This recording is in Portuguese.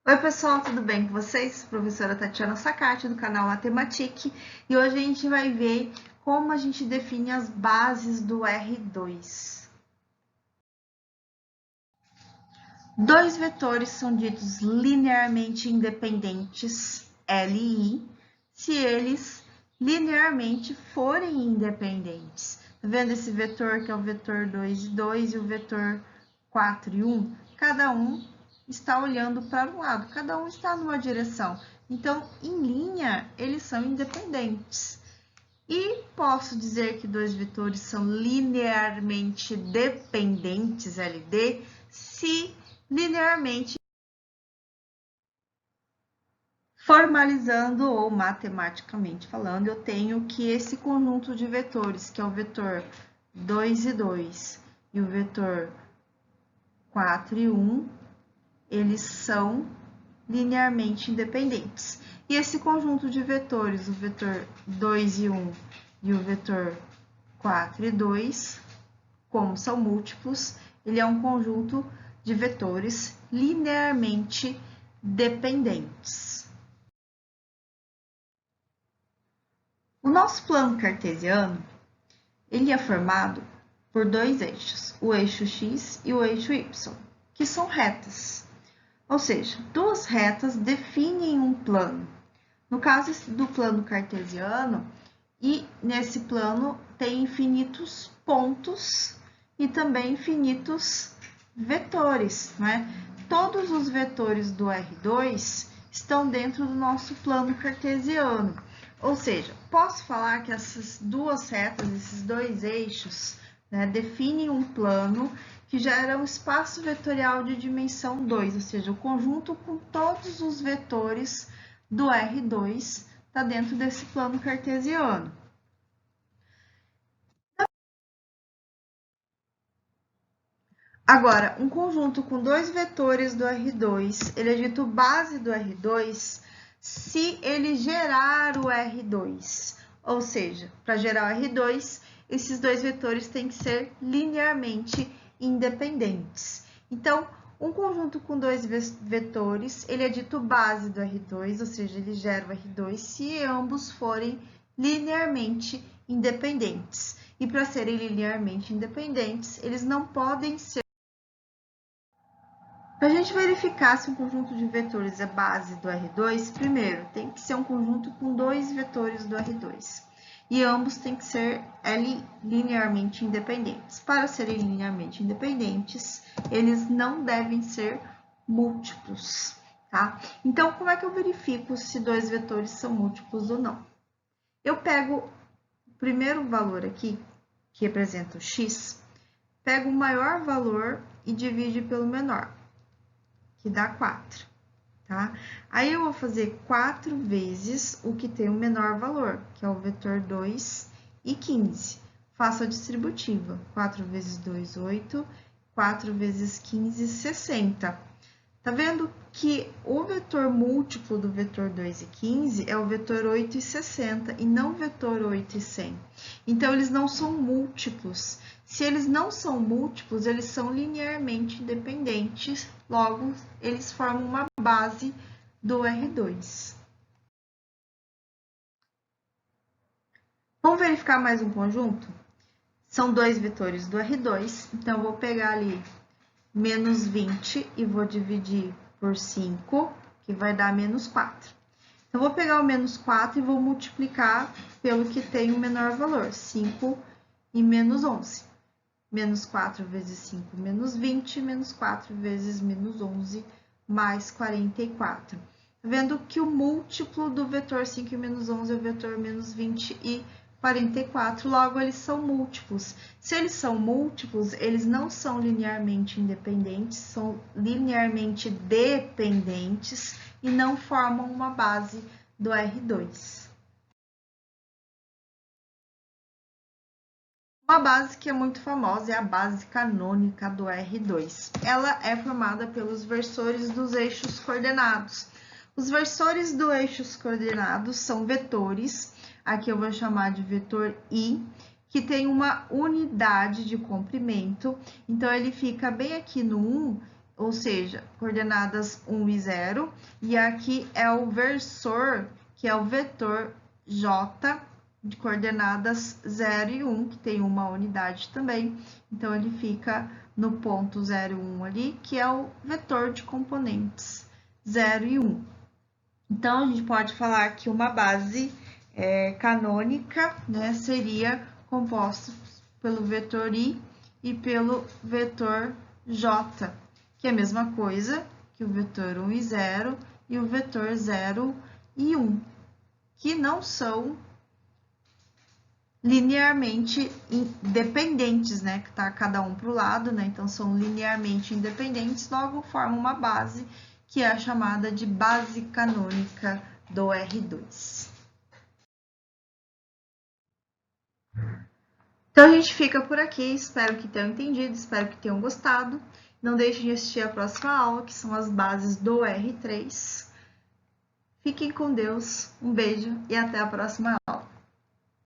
Oi, pessoal, tudo bem com vocês? Professora Tatiana Sacati, do canal Matematique, e hoje a gente vai ver como a gente define as bases do R2. Dois vetores são ditos linearmente independentes, L e I, se eles linearmente forem independentes. Tá vendo esse vetor que é o vetor 2 e 2 e o vetor 4 e 1? Cada um está olhando para um lado, cada um está numa direção. Então, em linha, eles são independentes. E posso dizer que dois vetores são linearmente dependentes, LD, se linearmente formalizando ou matematicamente falando, eu tenho que esse conjunto de vetores, que é o vetor 2 e 2 e o vetor 4 e 1, eles são linearmente independentes. E esse conjunto de vetores, o vetor 2 e 1 e o vetor 4 e 2, como são múltiplos, ele é um conjunto de vetores linearmente dependentes. O nosso plano cartesiano, ele é formado por dois eixos, o eixo x e o eixo y, que são retas. Ou seja, duas retas definem um plano. No caso do plano cartesiano, e nesse plano tem infinitos pontos e também infinitos vetores, né? Todos os vetores do R2 estão dentro do nosso plano cartesiano. Ou seja, posso falar que essas duas retas, esses dois eixos, né, definem um plano que gera um espaço vetorial de dimensão 2, ou seja, o conjunto com todos os vetores do R2 está dentro desse plano cartesiano. Agora, um conjunto com dois vetores do R2, ele é dito base do R2 se ele gerar o R2. Ou seja, para gerar o R2, esses dois vetores têm que ser linearmente independentes. Então, um conjunto com dois vetores, ele é dito base do R2, ou seja, ele gera o R2 se ambos forem linearmente independentes. E para serem linearmente independentes, eles não podem ser. Para a gente verificar se um conjunto de vetores é base do R2, primeiro, tem que ser um conjunto com dois vetores do R2. E ambos têm que ser linearmente independentes. Para serem linearmente independentes, eles não devem ser múltiplos, tá? Então, como é que eu verifico se dois vetores são múltiplos ou não? Eu pego o primeiro valor aqui, que representa o x, pego o maior valor e divide pelo menor, que dá 4, tá? Aí eu vou fazer 4 vezes o que tem o menor valor, que é o vetor 2 e 15. Faço a distributiva. 4 vezes 2, 8. 4 vezes 15, 60. Tá vendo que o vetor múltiplo do vetor 2 e 15 é o vetor 8 e 60 e não o vetor 8 e 100. Então, eles não são múltiplos. Se eles não são múltiplos, eles são linearmente independentes, logo, eles formam uma base do R2. Vamos verificar mais um conjunto? São dois vetores do R2, então eu vou pegar ali menos 20 e vou dividir por 5, que vai dar menos 4. Então, vou pegar o menos 4 e vou multiplicar pelo que tem o menor valor, 5 e menos 11. Menos 4 vezes 5, menos 20, menos 4 vezes menos 11, mais 44. Tá vendo que o múltiplo do vetor 5 e menos 11 é o vetor menos 20 e 44, logo eles são múltiplos. Se eles são múltiplos, eles não são linearmente independentes, são linearmente dependentes e não formam uma base do R2. Uma base que é muito famosa é a base canônica do R2. Ela é formada pelos versores dos eixos coordenados. Os versores dos eixos coordenados são vetores, aqui eu vou chamar de vetor I, que tem uma unidade de comprimento, então ele fica bem aqui no 1, ou seja, coordenadas 1 e 0, e aqui é o versor, que é o vetor J, de coordenadas 0 e 1, que tem uma unidade também, então ele fica no ponto 0 e 1 ali, que é o vetor de componentes 0 e 1. Então, a gente pode falar que uma base canônica, né, seria composta pelo vetor I e pelo vetor J, que é a mesma coisa que o vetor 1 e 0 e o vetor 0 e 1, que não são linearmente independentes, né? Que tá cada um para o lado, né? Então, são linearmente independentes, logo formam uma base que é a chamada de base canônica do R2. Então, a gente fica por aqui. Espero que tenham entendido, espero que tenham gostado. Não deixem de assistir a próxima aula, que são as bases do R3. Fiquem com Deus, um beijo e até a próxima aula.